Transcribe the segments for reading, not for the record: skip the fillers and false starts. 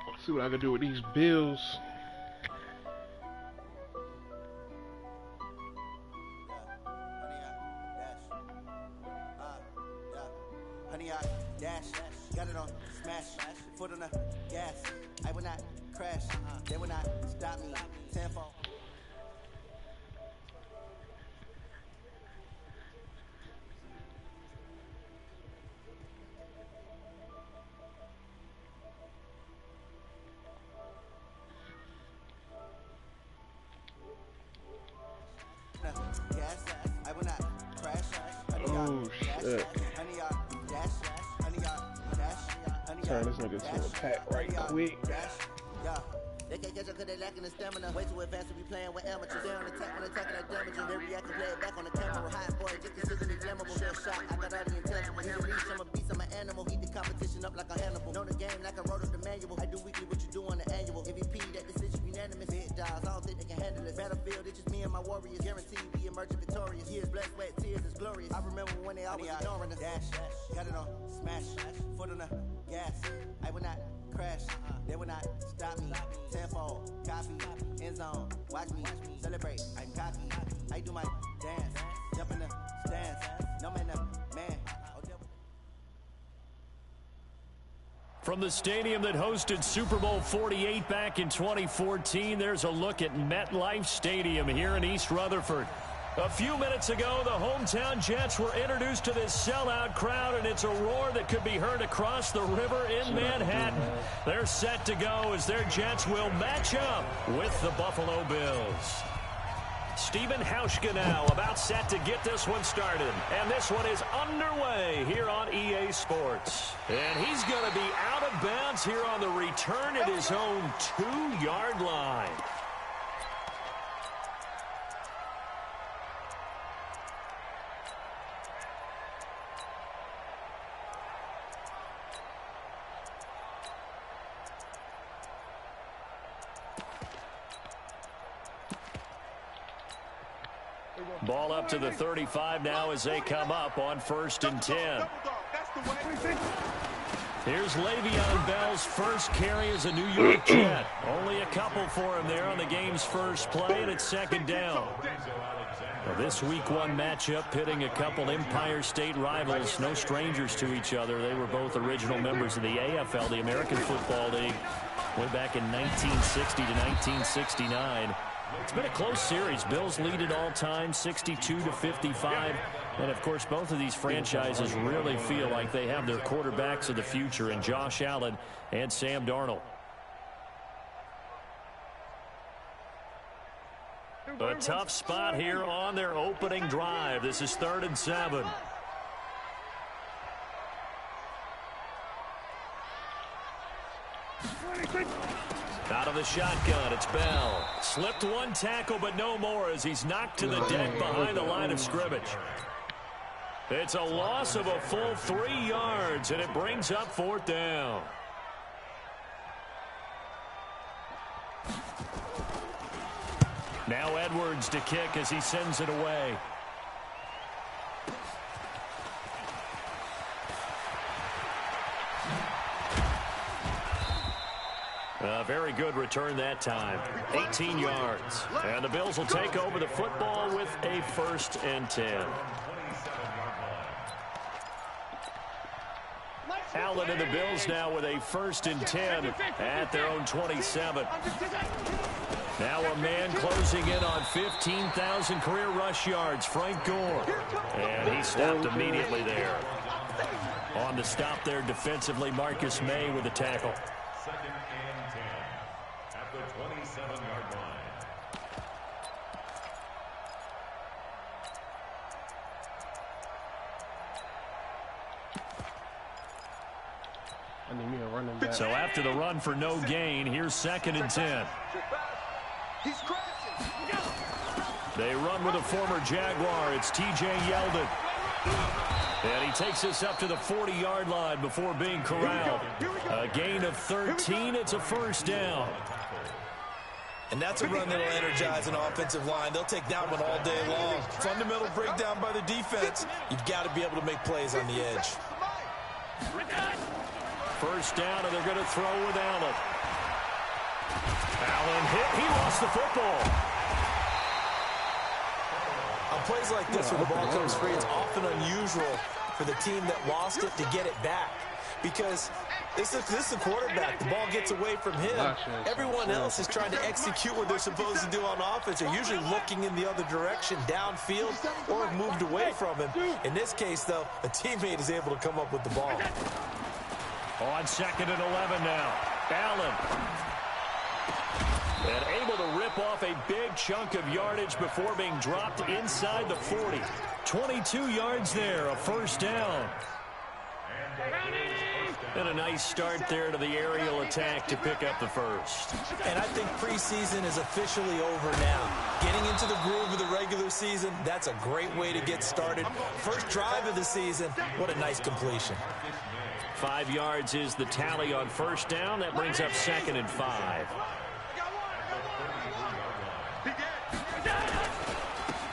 Let's see what I can do with these Bills. Honey, I dash, got it on smash, foot on the gas. I will not crash, they will not stop me. Tenfold. Gas, I will not crash. Oh shit. Turn this nigga to a pack right quick. They can't catch up cause they lacking the stamina. Way too advanced to be playing with amateurs. They on attack when attacking that damaging. They react and play it back on the camera. Hot boy, just consistently flammable. Still shot, I got all the intangible. He the leash, I'm a beast, I'm an animal. Heat the competition up like a Hannibal. Know the game like I wrote up the manual. I do weekly what you do on the annual. MVP, that decision unanimous. Hit dials, I don't think they can handle it. Battlefield, it's just me and my warriors. Guaranteed we emerging victorious. Years, blood, sweat, tears, it's glorious. I remember when they always ignoring us. Dash, got it on smash, foot on the gas. I will not crash, they will not stop me. Tenfold, copy, end zone, watch me celebrate. I'm cocky, I do my dance, jump in the stands, no man up, man. From the stadium that hosted Super Bowl 48 back in 2014, there's a look at MetLife Stadium here in East Rutherford. A few minutes ago, the hometown Jets were introduced to this sellout crowd, and it's a roar that could be heard across the river in Manhattan. They're set to go as their Jets will match up with the Buffalo Bills. Stephen Hauschka now about set to get this one started. And this one is underway here on EA Sports. And he's going to be out of bounds here on the return at his own 2-yard line. Ball up to the 35 now as they come up on 1st and 10. Here's Le'Veon Bell's first carry as a New York Jet. Only a couple for him there on the game's first play, and it's 2nd down. Well, this Week 1 matchup pitting a couple Empire State rivals, no strangers to each other. They were both original members of the AFL, the American Football League, way back in 1960 to 1969. It's been a close series. Bills lead it all time, 62-55. And, of course, both of these franchises really feel like they have their quarterbacks of the future in Josh Allen and Sam Darnold. A tough spot here on their opening drive. This is 3rd and 7. Out of the shotgun, it's Bell. Slipped one tackle, but no more as he's knocked to the deck behind the line of scrimmage. It's a loss of a full 3 yards, and it brings up 4th down. Now Edwards to kick as he sends it away. A very good return that time. 18 yards. And the Bills will take over the football with a 1st and 10. Allen and the Bills now with a 1st and 10 at their own 27. Now a man closing in on 15,000 career rush yards, Frank Gore. And he stopped immediately there. On the stop there defensively, Marcus May with the tackle. 2nd and 10 at the 27-yard line. I need me a running back. So after the run for no gain, here's 2nd and 10. They run with a former Jaguar. It's T.J. Yeldon. And he takes us up to the 40-yard line before being corralled. A gain of 13. It's a 1st down. And that's a run that'll energize an offensive line. They'll take that one all day long. Fundamental breakdown by the defense. You've got to be able to make plays on the edge. 1st down, and they're going to throw with Allen. Allen hit. He lost the football. On plays like this where the ball comes free, it's often unusual for the team that lost it to get it back. Because this is the quarterback. The ball gets away from him. Everyone else is trying to execute what they're supposed to do on offense. They're usually looking in the other direction, downfield, or have moved away from him. In this case, though, a teammate is able to come up with the ball. On 2nd and 11 now. Allen. And able to rip off a big chunk of yardage before being dropped inside the 40. 22 yards there, a first down. And a nice start there to the aerial attack to pick up the first. And I think preseason is officially over now. Getting into the groove of the regular season, that's a great way to get started. First drive of the season, what a nice completion. 5 yards is the tally on first down. That brings up 2nd and 5.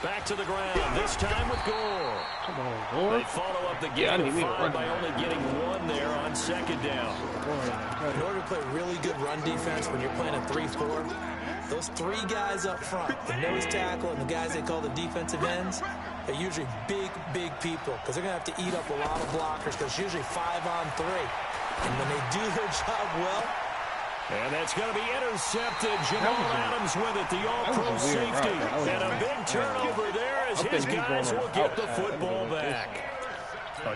Back to the ground, this time with Gore. Come on, Gore. They follow up the game of 5 by only getting 1 there on 2nd down. In order to play really good run defense when you're playing a 3-4, those 3 guys up front, the nose tackle and the guys they call the defensive ends, they're usually big, big people because they're going to have to eat up a lot of blockers because it's usually 5 on 3. And when they do their job well, and that's going to be intercepted. Jamal Adams with it, the all-pro safety. And a big turnover there as his guys will get the football back.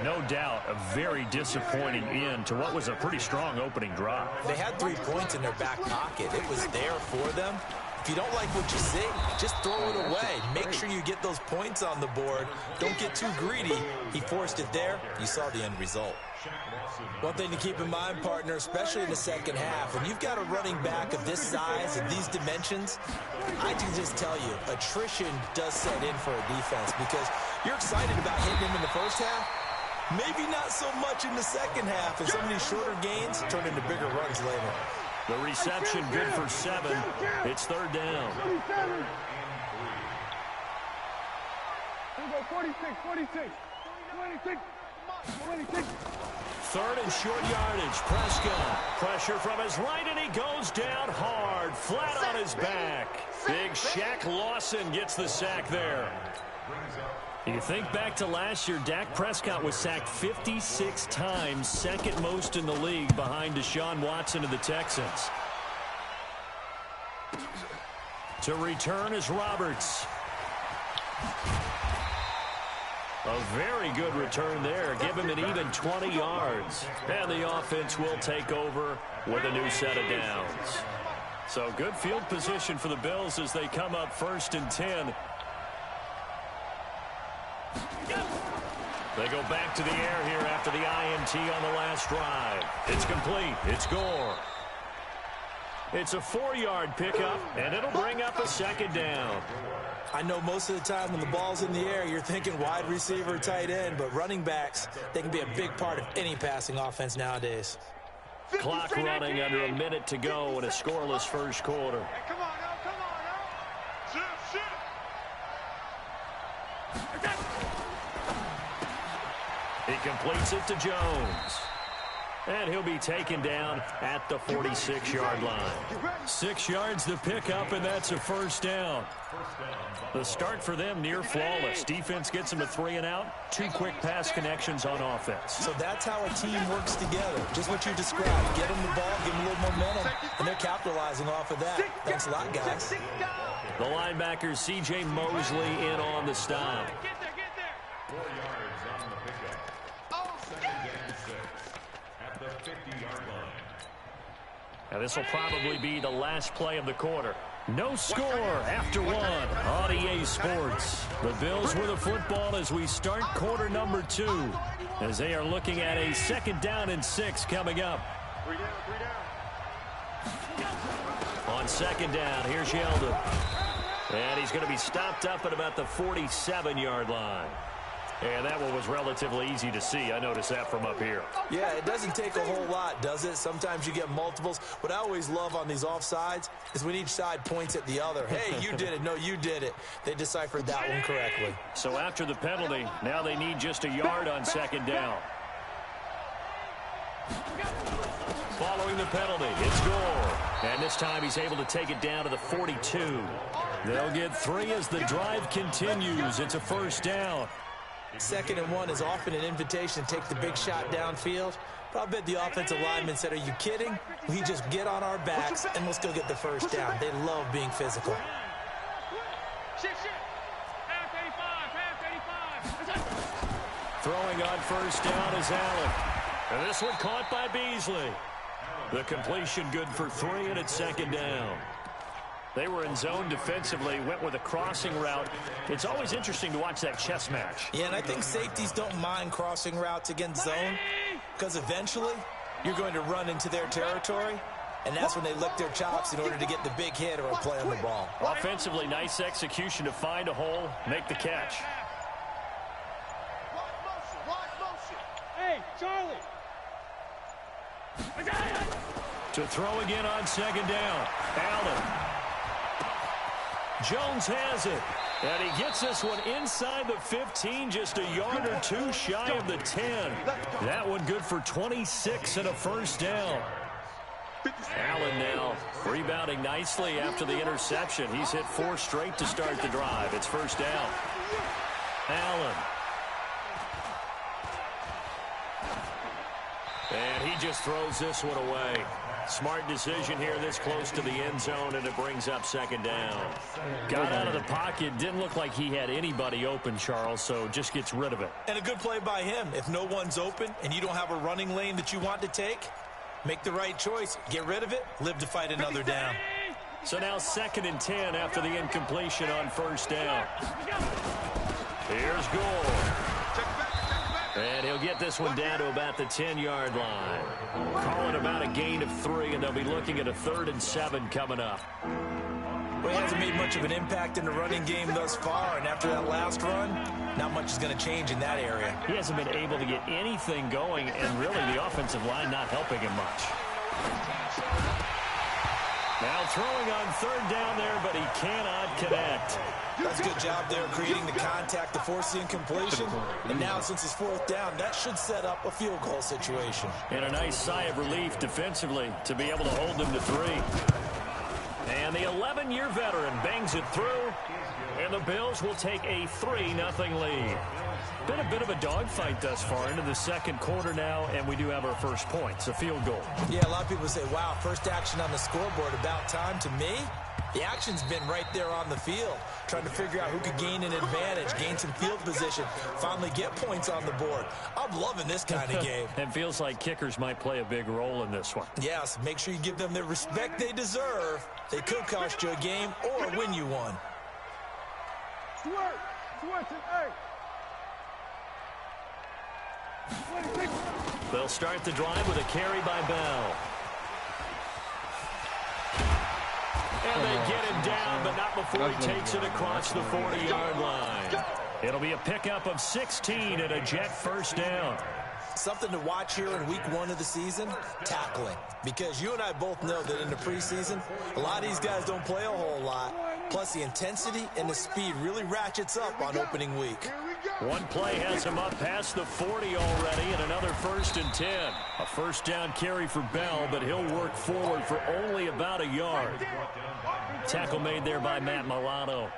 No doubt, a very disappointing end to what was a pretty strong opening drive. They had 3 points in their back pocket. It was there for them. If you don't like what you see, just throw it away. Make sure you get those points on the board. Don't get too greedy. He forced it there. You saw the end result. One thing to keep in mind, partner, especially in the second half, when you've got a running back of this size and these dimensions, I can just tell you, attrition does set in for a defense because you're excited about hitting him in the first half. Maybe not so much in the second half, and some of these shorter gains turn into bigger runs later. The reception good for 7. It's 3rd down. 46. 3rd and short yardage. Prescott. Pressure from his right, and he goes down hard, flat on his back. Big Shaq Lawson gets the sack there. You think back to last year, Dak Prescott was sacked 56 times, 2nd most in the league behind Deshaun Watson of the Texans. To return is Roberts. A very good return there. Give him an even 20 yards. And the offense will take over with a new set of downs. So good field position for the Bills as they come up 1st and 10. They go back to the air here after the INT on the last drive. It's complete. It's Gore. It's a 4-yard pickup, and it'll bring up a 2nd down. I know most of the time when the ball's in the air, you're thinking wide receiver, tight end, but running backs, they can be a big part of any passing offense nowadays. Clock running under a minute to go in a scoreless first quarter. Come on now. Shoot. He completes it to Jones. And he'll be taken down at the 46-yard line. 6 yards to pick up, and that's a first down. The start for them near flawless. Defense gets them a 3 and out. 2 quick pass connections on offense. So that's how a team works together. Just what you described. Get them the ball, give them a little momentum, and they're capitalizing off of that. Thanks a lot, guys. The linebacker, C.J. Mosley, in on the stop. 4 yards on the pickup. 2nd and 6 at the 50-yard line. Now this will probably be the last play of the quarter. No score after 1 on EA Sports. The Bills with the football as we start quarter number 2, as they are looking at a 2nd down and 6 coming up. 3 down. On 2nd down, here's Yeldon. And he's going to be stopped up at about the 47-yard line. And that one was relatively easy to see. I noticed that from up here. Yeah, it doesn't take a whole lot, does it? Sometimes you get multiples. What I always love on these offsides is when each side points at the other. Hey, you did it. No, you did it. They deciphered that one correctly. So after the penalty, now they need just a yard on 2nd down. following the penalty. It's goal. And this time he's able to take it down to the 42. They'll get 3 as the drive continues. It's a first down. 2nd and 1 is often an invitation to take the big shot downfield. But I bet the offensive lineman said, are you kidding? We just get on our backs and we'll still get the first down. They love being physical. Throwing on first down is Allen. And this one caught by Beasley. The completion good for 3, and it's 2nd down. They were in zone defensively, went with a crossing route. It's always interesting to watch that chess match. Yeah, and I think safeties don't mind crossing routes against zone because eventually you're going to run into their territory, and that's when they lick their chops in order to get the big hit or a play on the ball. Offensively, nice execution to find a hole, make the catch. Hey, Charlie. To throw again on 2nd down. Allen. Jones has it. And he gets this one inside the 15, just a yard or 2 shy of the 10. That one good for 26 and a first down. Allen now rebounding nicely after the interception. He's hit 4 straight to start the drive. It's first down. Allen. And he just throws this one away. Smart decision here this close to the end zone, and it brings up 2nd down. Got out of the pocket. Didn't look like he had anybody open, Charles, so just gets rid of it. And a good play by him. If no one's open and you don't have a running lane that you want to take, make the right choice. Get rid of it. Live to fight another down. So now 2nd and 10 after the incompletion on first down. Here's goal. And he'll get this one down to about the 10-yard line. Calling about a gain of 3, and they'll be looking at a 3rd and 7 coming up. Well, he hasn't made much of an impact in the running game thus far, and after that last run, not much is going to change in that area. He hasn't been able to get anything going, and really the offensive line not helping him much. Now throwing on 3rd down there, but he cannot connect. That's a good job there creating the contact to force the incompletion. And now since it's 4th down, that should set up a field goal situation. And a nice sigh of relief defensively to be able to hold them to 3. And the 11-year veteran bangs it through. And the Bills will take a 3-0 lead. Been a bit of a dogfight thus far into the 2nd quarter now, and we do have our first points, a field goal. Yeah, a lot of people say, wow, first action on the scoreboard, about time. To me, the action's been right there on the field, trying to figure out who could gain an advantage, gain some field position, finally get points on the board. I'm loving this kind of game. It feels like kickers might play a big role in this one. Yes, make sure you give them the respect they deserve. They could cost you a game or win you one. They'll start the drive with a carry by Bell. And they get him down, but not before he takes it across the 40-yard line. It'll be a pickup of 16 and a Jet first down. Something to watch here in week 1 of the season, tackling. Because you and I both know that in the preseason, a lot of these guys don't play a whole lot. Plus, the intensity and the speed really ratchets up on opening week. One play has him up past the 40 already, and another 1st and 10. A first down carry for Bell, but he'll work forward for only about a yard. Tackle made there by Matt Milano.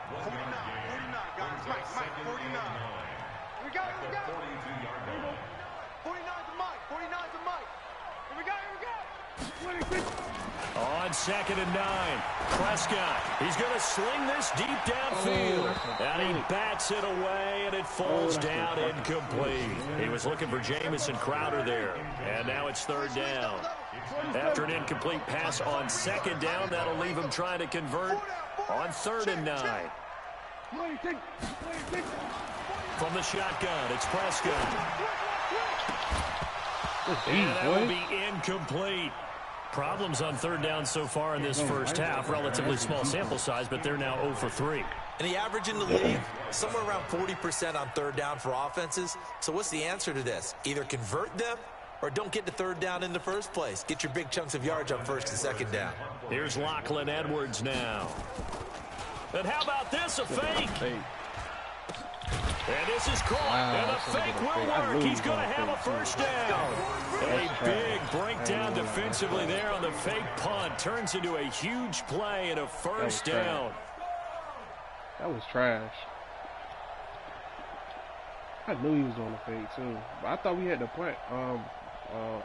On 2nd and 9, Prescott. He's going to sling this deep downfield. And he bats it away, and it falls down incomplete. He was looking for Jamison Crowder there. And now it's 3rd down. After an incomplete pass on 2nd down, that'll leave him trying to convert on 3rd and 9. From the shotgun, it's Prescott. And that will be incomplete. Problems on 3rd down so far in this first half. Relatively small sample size, but they're now 0 for 3. And the average in the league, somewhere around 40% on 3rd down for offenses. So what's the answer to this? Either convert them or don't get to 3rd down in the first place. Get your big chunks of yards on 1st and 2nd down. Here's Lachlan Edwards now. And how about this, a fake? And this is caught, and the fake will work. He's going to have a first down. A big breakdown defensively there on the fake punt. Turns into a huge play and a first down. That was trash. I knew he was on the fake, too. But I thought we had the punt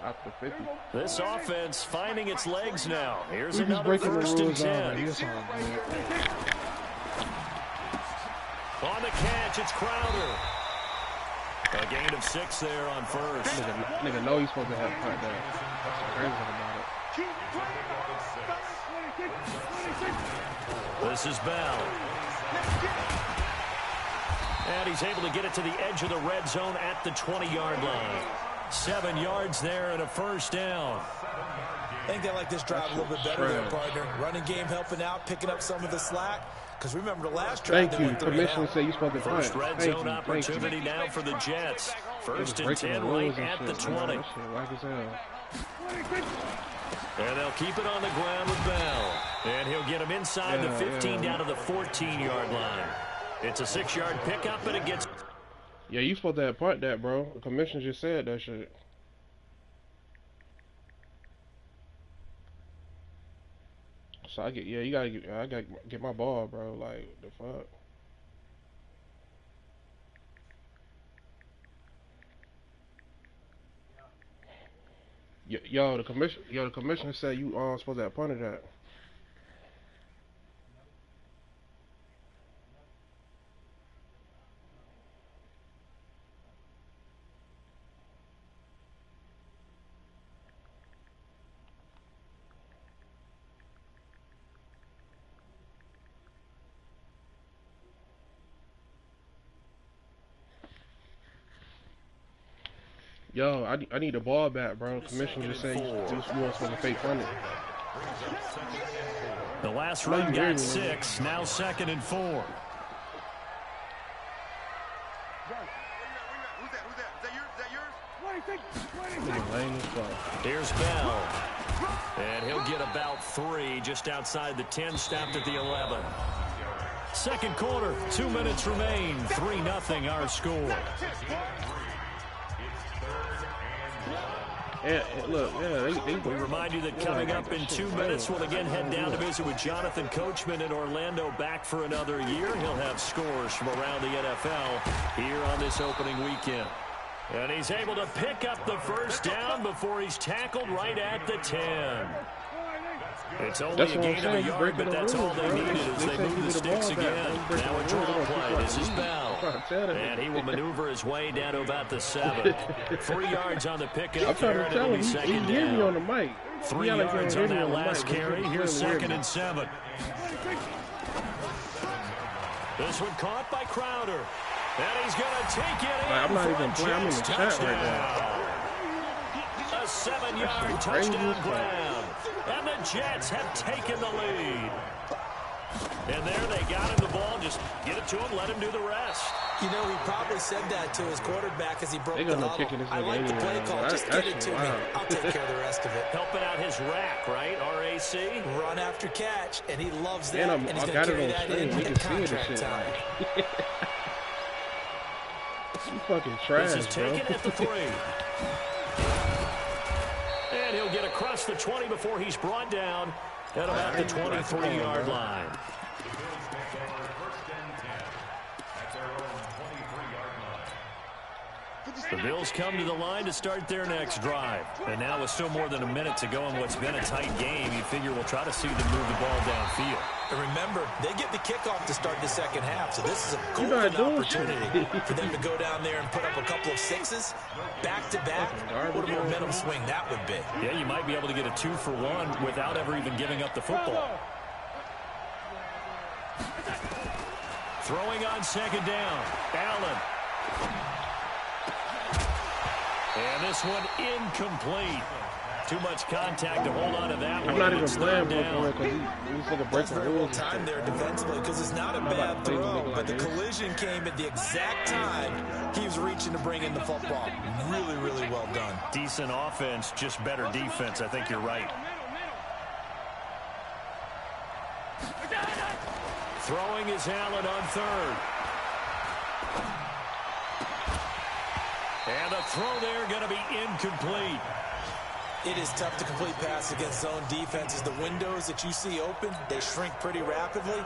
after 50. This offense finding its legs now. Here's another first and 10. On the catch, it's Crowder. A gain of 6 there on first. Nigga know he's supposed to have punt there. That's crazy about it. This is Bell. And he's able to get it to the edge of the red zone at the 20-yard line. 7 yards there and a first down. I think they like this drive a little bit better there, partner. Running game helping out, picking up some of the slack. Because remember the last drive. Thank you. Commissioner said you're supposed to punt. First red zone opportunity now for the Jets. First and 10 right at the 20. And they'll keep it on the ground with Bell. And he'll get him inside the 15 down to the 14-yard line. It's a 6-yard pickup, and it gets... Yeah, you supposed to have punt that, bro. The commissioner just said that shit. So I gotta get my ball, bro. Like, the fuck. Yo, the commissioner said you supposed to have punted that. Yo, I need the ball back, bro. Commissioner just said you weren't supposed to fake punt it. The last run got 6. Now 2nd and 4. Here's Bell. And he'll get about 3 just outside the 10, stopped at the 11. Second quarter, 2 minutes remain. 3-0 our score. Yeah, look, we remind you that coming up in 2 minutes, we'll again head down to visit with Jonathan Coachman in Orlando, back for another year. He'll have scores from around the NFL here on this opening weekend. And he's able to pick up the first down before he's tackled right at the 10. It's only a gain of a yard, but that's all they needed as they move the sticks again. Now a draw play. This is Bell. And he will maneuver his way down to about the 7. 3 yards on the pickup there, and it'll be second down. On the mic. 3 yards on that last carry. Here's 2nd and 7. This one caught by Crowder. And he's going to take it in. I'm not even playing. I'm in the chat right now. A 7-yard touchdown grab. And the Jets have taken the lead. And there they got him the ball. Just get it to him, let him do the rest. You know, he probably said that to his quarterback as he broke the huddle. I like the play call. Just get it to me. I'll take care of the rest of it. Helping out his rack, right? RAC. Run after catch, and he loves that. And he's going to carry that in at contract time. You fucking trash, this is taken at the 3. And he'll get across the 20 before he's brought down at about the 23-yard line. The Bills come to the line to start their next drive. And now with still more than a minute to go in what's been a tight game, you figure we'll try to see them move the ball downfield. And remember, they get the kickoff to start the second half, so this is a golden opportunity for them to go down there and put up a couple of 6s back-to-back. What a momentum swing that would be. Yeah, you might be able to get a 2-for-1 without ever even giving up the football. Throwing on 2nd down. Allen. And this one incomplete. Too much contact to hold on to that one. I'm not even playing for it because he's like a break very well timed there defensively because it's not a bad throw, but the collision came at the exact time he was reaching to bring in the football. Really, really well done. Decent offense, just better defense. I think you're right. Throwing is Allen on 3rd. And the throw there going to be incomplete. It is tough to complete pass against zone defenses. The windows that you see open, they shrink pretty rapidly.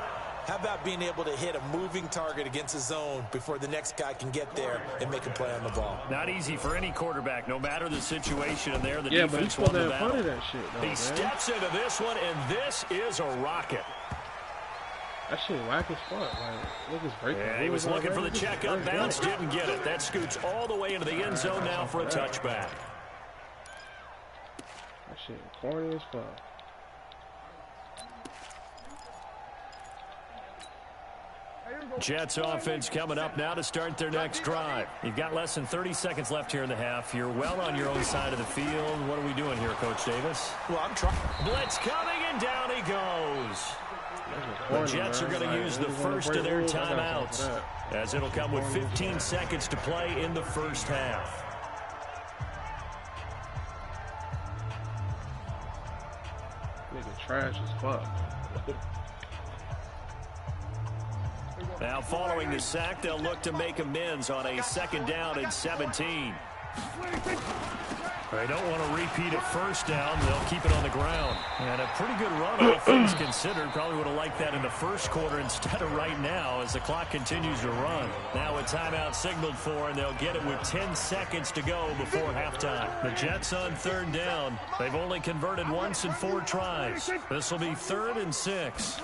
How about being able to hit a moving target against a zone before the next guy can get there and make a play on the ball? Not easy for any quarterback, no matter the situation. And there, the yeah, defense but won the he's battle. funny that shit, though, He man. steps into this one, and this is a rocket. That shit whack as fuck. Like, look, it's breaking. Yeah, he was looking for the check up bounce, didn't get it. That scoots all the way into the end zone now for a touchback. That shit corny as fuck. Jets offense coming up now to start their next drive. You've got less than 30 seconds left here in the half. You're well on your own side of the field. What are we doing here, Coach Davis? Well, I'm trying. Blitz coming, and down he goes. The Jets are going to use the first of their timeouts, as it'll come with 15 seconds to play in the first half. Nigga trash as fuck. Now following the sack, they'll look to make amends on a 2nd down and 17. They don't want to repeat a first down. They'll keep it on the ground. And a pretty good run, all things considered. Probably would have liked that in the first quarter instead of right now as the clock continues to run. Now a timeout signaled for, and they'll get it with 10 seconds to go before halftime. The Jets on 3rd down. They've only converted once in 4 tries. This will be 3rd and 6.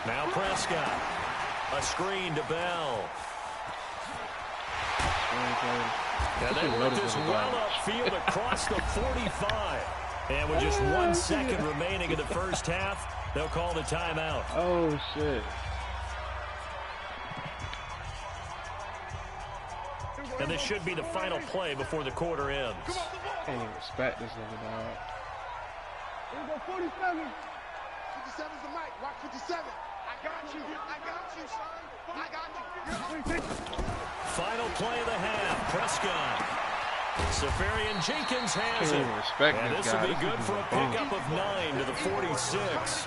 Now Prescott. A screen to Bell. And they work this well upfield across the 45. And with just 1 second remaining in the first half, they'll call the timeout. Oh, shit. And this should be the final play before the quarter ends. Can't even respect this nigga, dog. Here we go, 47. 57's the mic. Rock 57. I got you. I got you, son. I got you. Final play of the half. Prescott. Safarian Jenkins has it. And this will be good for a pickup of 9 to the 46.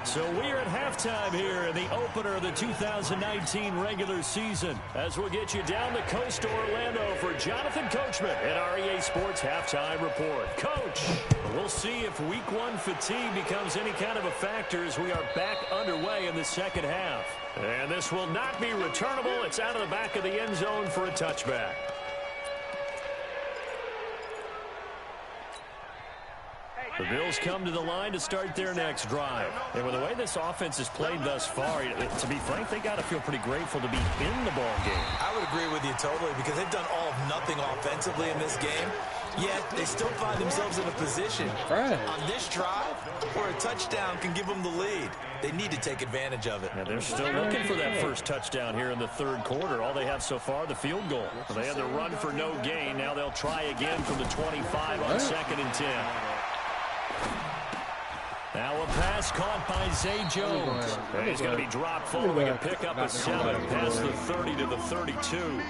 So we are at halftime here in the opener of the 2019 regular season, as we'll get you down the coast to Orlando for Jonathan Coachman at REA Sports Halftime Report. Coach, we'll see if Week 1 fatigue becomes any kind of a factor as we are back underway in the second half. And this will not be returnable. It's out of the back of the end zone for a touchback. The Bills come to the line to start their next drive. And with the way this offense has played thus far, to be frank, they got to feel pretty grateful to be in the ball game. I would agree with you totally, because they've done all of nothing offensively in this game, yet they still find themselves in a position on this drive where a touchdown can give them the lead. They need to take advantage of it. And they're still looking for that first touchdown here in the third quarter. All they have so far, the field goal. They had the run for no gain. Now they'll try again from the 25 on 2nd and 10. Now a pass caught by Zay Jones. And he's going to be dropped following a pickup of 7 past the 30 to the 32.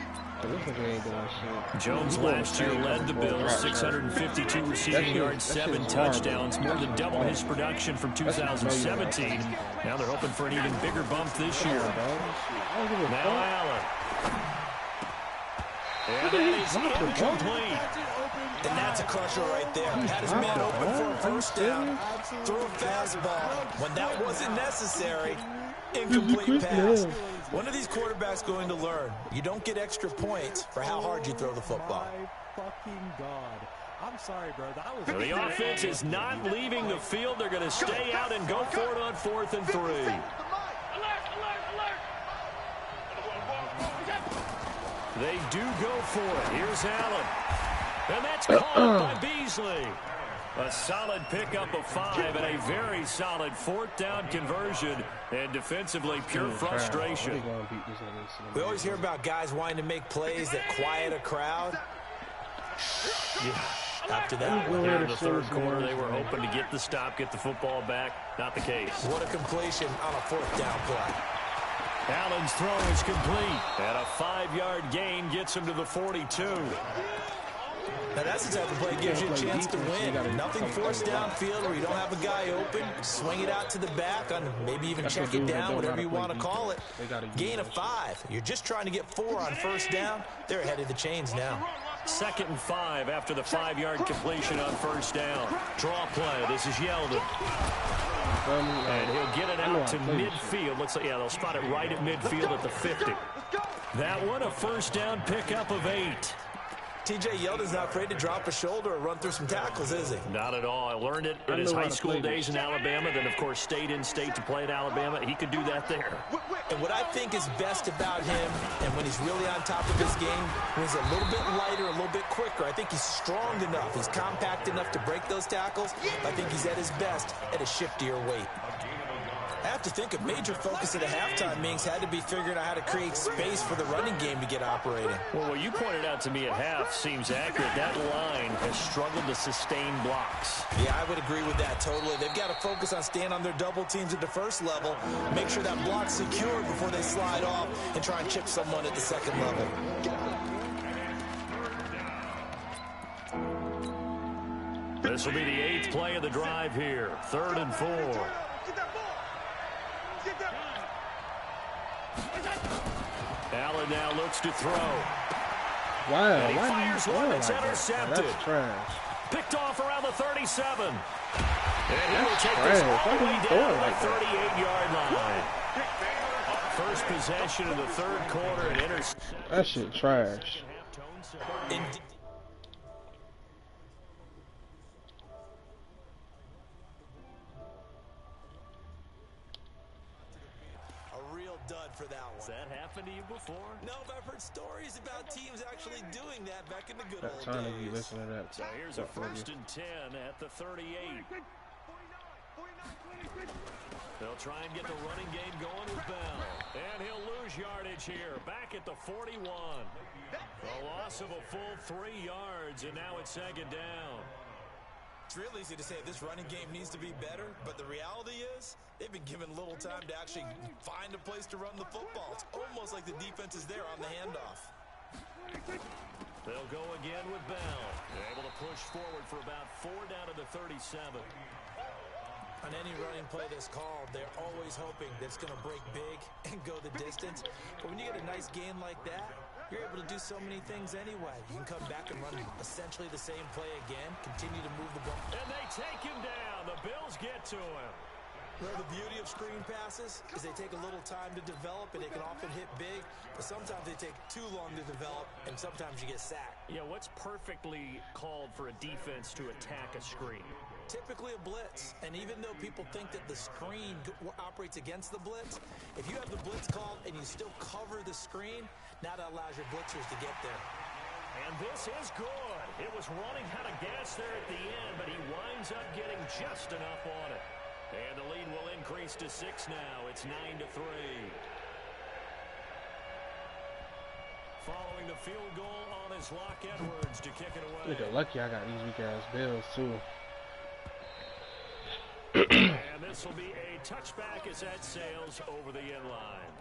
Jones last year led the Bills, 652 receiving yards, 7 touchdowns, more than double his production from 2017. Now they're hoping for an even bigger bump this year. Now Allen. And that is incomplete. And that's a crusher right there. Had his man open for a first down. Threw a fastball when that wasn't necessary. Incomplete pass. One of these quarterbacks going to learn. You don't get extra points for how hard you throw the football. Fucking God. I'm sorry, bro. That was So the offense is not leaving the field. They're going to stay out and go for it on 4th and 3. They do go for it. Here's Allen. And that's caught by Beasley. A solid pickup of 5 and a very solid 4th down conversion. And defensively, pure frustration. We always hear about guys wanting to make plays that quiet a crowd. Yeah. After that, here in the third quarter, they were hoping to get the stop, get the football back. Not the case. What a completion on a 4th down play. Allen's throw is complete. And a 5-yard gain gets him to the 42. Now that's the type of play that gives you a chance to win. Nothing forced downfield where you don't have a guy open. Swing it out to the back, on maybe even check it down, whatever you want to call it. Gain of 5. You're just trying to get 4 on first down. They're ahead of the chains now. 2nd and 5 after the 5-yard completion on first down. Draw play. This is Yeldon. And he'll get it out to midfield. Looks like, yeah, they'll spot it right at midfield at the 50. That one, a first down pickup of 8. T.J. Yeldon's not afraid to drop a shoulder or run through some tackles, is he? Not at all. I learned it in his high school days in Alabama. Then, of course, stayed in state to play at Alabama. He could do that there. And what I think is best about him, and when he's really on top of his game, when he's a little bit lighter, a little bit quicker, I think he's strong enough. He's compact enough to break those tackles. I think he's at his best at a shiftier weight. I have to think a major focus at the halftime meetings had to be figuring out how to create space for the running game to get operating. Well, what you pointed out to me at half seems accurate. That line has struggled to sustain blocks. Yeah, I would agree with that totally. They've got to focus on staying on their double teams at the first level, make sure that block's secured before they slide off and try and chip someone at the second level. This will be the 8th play of the drive here. 3rd and 4. Allen now looks to throw. Wow, and he fires one that's intercepted. That's trash. Picked off around the 37. And he will take trash. this all the way down to Like the 38-yard line. First possession of the 3rd quarter and interception. That shit trash. Dud for that one. Has that happened to you before? No, but I've heard stories about teams actually doing that back in the good old Trying to days. be listening to that. So here's a 1st and 10 at the 38. They'll try and get the running game going with Bell. And he'll lose yardage here. Back at the 41. A loss of a full 3 yards, and now it's 2nd down. It's real easy to say this running game needs to be better, but the reality is they've been given little time to actually find a place to run the football. It's almost like the defense is there on the handoff. They'll go again with Bell. They're able to push forward for about 4 down to the 37. On any running play that's called, they're always hoping that it's going to break big and go the distance. But when you get a nice gain like that, you're able to do so many things anyway. You can come back and run essentially the same play again, continue to move the ball. And they take him down. The Bills get to him. Well, the beauty of screen passes is they take a little time to develop, and they can often hit big, but sometimes they take too long to develop, and sometimes you get sacked. Yeah, what's perfectly called for a defense to attack a screen? Typically a blitz, and even though people think that the screen operates against the blitz, if you have the blitz called and you still cover the screen, now that allows your blitzers to get there. And this is good. It was running out of gas there at the end, but he winds up getting just enough on it. And the lead will increase to 6 now. It's 9-3. Following the field goal on his Locke Edwards to kick it away. Look at lucky I got these weak ass Bills too. And this will be a touchback as that sails over the end line.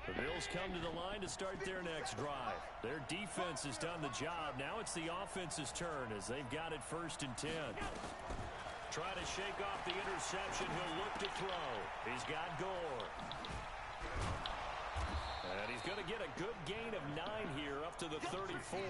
The Bills come to the line to start their next drive. Their defense has done the job. Now it's the offense's turn as they've got it 1st and 10. Try to shake off the interception. He'll look to throw. He's got Gore. And he's going to get a good gain of 9 here up to the 34.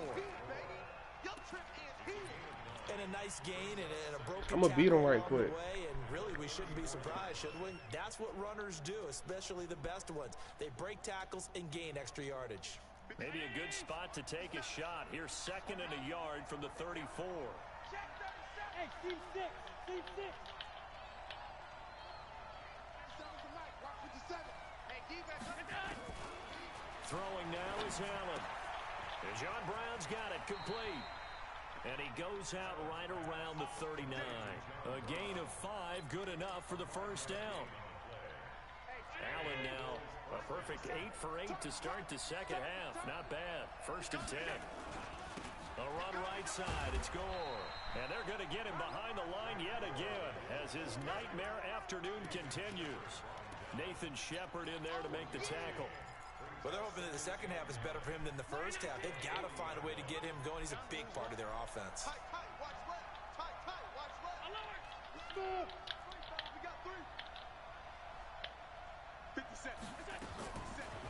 And a nice gain and a broken I'm going to beat him right quick. And really, we shouldn't be surprised, should we? That's what runners do, especially the best ones. They break tackles and gain extra yardage. Maybe a good spot to take a shot. Here's 2nd and a yard from the 34. Hey, team 6. Team 6. Throwing now is Allen. And John Brown's got it complete. And he goes out right around the 39. A gain of 5, good enough for the 1st down. Allen now A perfect 8 for 8 to start the second half. Not bad. 1st and 10. A run right side. It's Gore. And they're going to get him behind the line yet again as his nightmare afternoon continues. Nathan Shepard in there to make the tackle. Well, they're hoping that the second half is better for him than the first half. They've got to find a way to get him going. He's a big part of their offense. Tight, watch red. Tight, watch red. Let's go. We got 3. 50 seconds.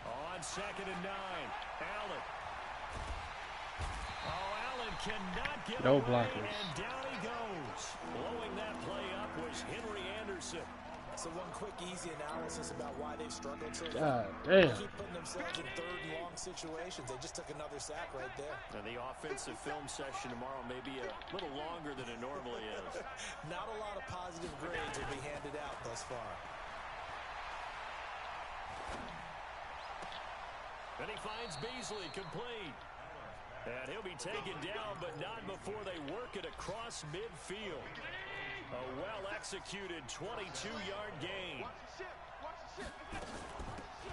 On 2nd and 9. Allen. Oh, Allen cannot get No away, blockers. and down he goes. Blowing that play up was Henry Anderson. So one quick, easy analysis about why they've struggled so God far. damn. They keep putting themselves in 3rd and long situations. They just took another sack right there. And the offensive film session tomorrow may be a little longer than it normally is. Not a lot of positive grades will be handed out thus far. And he finds Beasley complete. And he'll be taken down, but not before they work it across midfield. A well-executed 22-yard gain.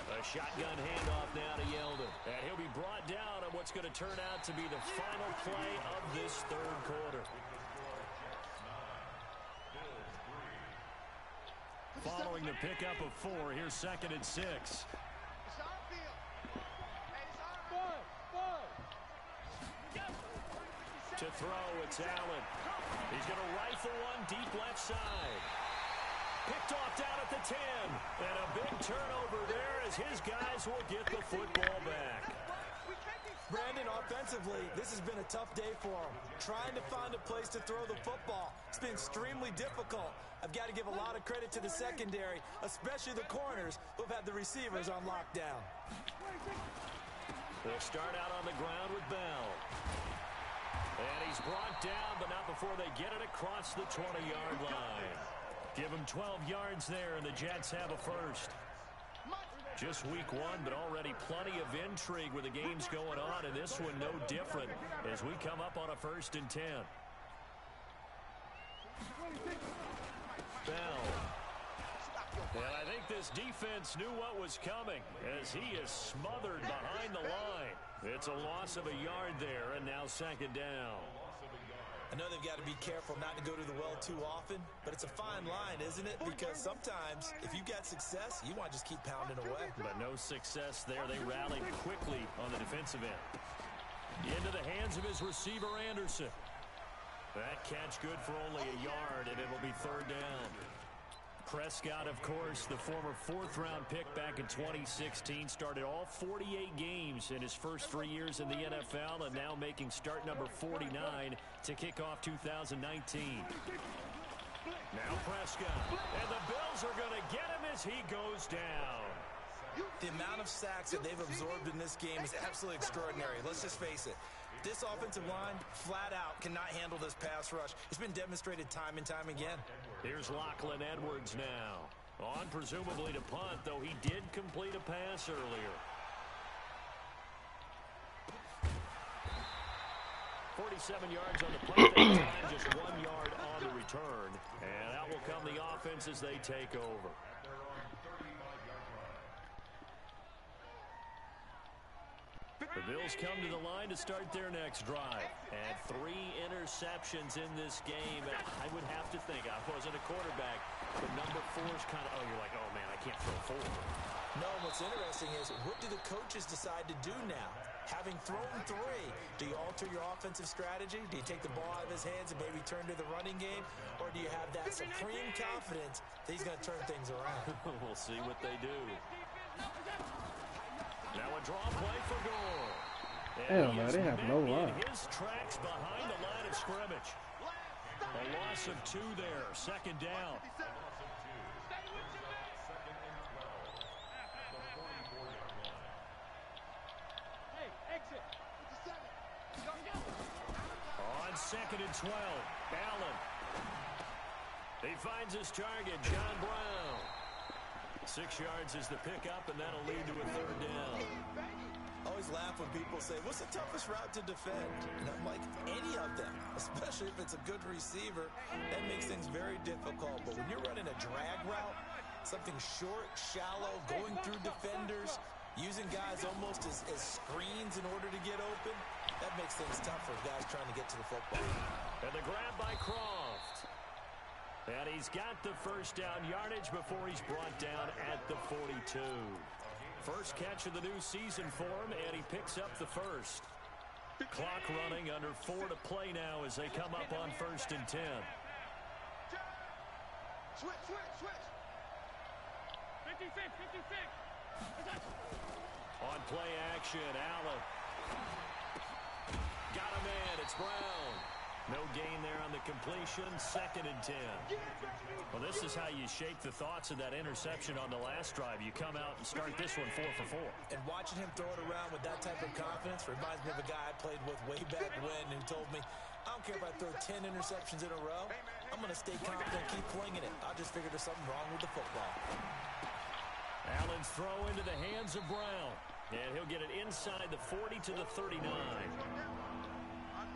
A shotgun handoff now to Yeldon. And he'll be brought down on what's going to turn out to be the final play of this 3rd quarter. Following the pickup of 4, here's 2nd and 6. To throw, it's Allen. He's going to rifle one deep left side. Picked off down at the 10. And a big turnover there as his guys will get the football back. Brandon, offensively, this has been a tough day for him. Trying to find a place to throw the football. It's been extremely difficult. I've got to give a lot of credit to the secondary, especially the corners who've had the receivers on lockdown. They'll start out on the ground with Bell. And he's brought down, but not before they get it across the 20-yard line. Give him 12 yards there, and the Jets have a first. Just week 1, but already plenty of intrigue with the games going on, and this one no different as we come up on a 1st and 10. Bell. And I think this defense knew what was coming as he is smothered behind the line. It's a loss of a yard there, and now 2nd down. I know they've got to be careful not to go to the well too often, but it's a fine line, isn't it? Because sometimes, if you've got success, you want to just keep pounding away. But no success there. They rallied quickly on the defensive end. Into the hands of his receiver, Anderson. That catch good for only a yard, and it'll be 3rd down. Prescott, of course, the former 4th-round pick back in 2016, started all 48 games in his first 3 years in the NFL, and now making start number 49 to kick off 2019. Now Prescott, and the Bills are going to get him as he goes down. The amount of sacks that they've absorbed in this game is absolutely extraordinary. Let's just face it. This offensive line, flat out, cannot handle this pass rush. It's been demonstrated time and time again. Here's Lachlan Edwards now. On presumably to punt, though he did complete a pass earlier. 47 yards on the punt that time, just 1 yard on the return. And out will come the offense as they take over. The Bills come to the line to start their next drive. And 3 interceptions in this game. I would have to think, I wasn't a quarterback, but number 4 is kind of, you're like, oh, man, I can't throw 4. No, what's interesting is, what do the coaches decide to do now? Having thrown 3, do you alter your offensive strategy? Do you take the ball out of his hands and maybe turn to the running game? Or do you have that supreme confidence that he's going to turn things around? We'll see what they do. Now a draw play for Gore. Damn, man, they have no line. His tracks behind the line of scrimmage. A loss of 2 there. 2nd down. On 2nd and 12, Allen. He finds his target, John Brown. 6 yards is the pickup, and that'll lead to a 3rd down. I always laugh when people say, what's the toughest route to defend? And I'm like, any of them, especially if it's a good receiver. That makes things very difficult. But when you're running a drag route, Something short, shallow, going through defenders, using guys almost as screens in order to get open. That makes things tough for guys trying to get to the football. And the grab by Croft. And he's got the first down yardage before he's brought down at the 42. First catch of the new season for him, and he picks up the first. Clock running, under 4 to play now as they come up on 1st and 10. Switch. 56. On play action, Allen. Got a man, it's Brown. No gain there on the completion, 2nd and 10. Well, this is how you shake the thoughts of that interception on the last drive. You come out and start this one 4 for 4. And watching him throw it around with that type of confidence reminds me of a guy I played with way back when who told me, I don't care if I throw 10 interceptions in a row. I'm going to stay confident and keep flinging it. I just figured there's something wrong with the football. Allen's throw into the hands of Brown. And he'll get it inside the 40 to the 39.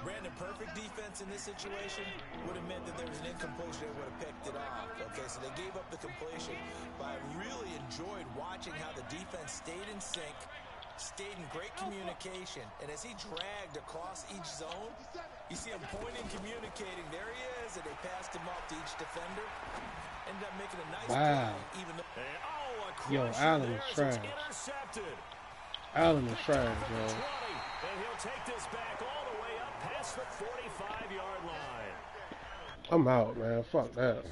Brandon, perfect defense in this situation would have meant that there was an incompletion and would have picked it off. Okay, so they gave up the completion. But I really enjoyed watching how the defense stayed in sync, stayed in great communication. And as he dragged across each zone, you see him pointing, communicating. There he is, and they passed him off to each defender. Ended up making a nice play, even though... Yo, Allen is trash. Allen is trash, bro. And he'll take this back all the way up past the 45-yard line. I'm out, man. Fuck that.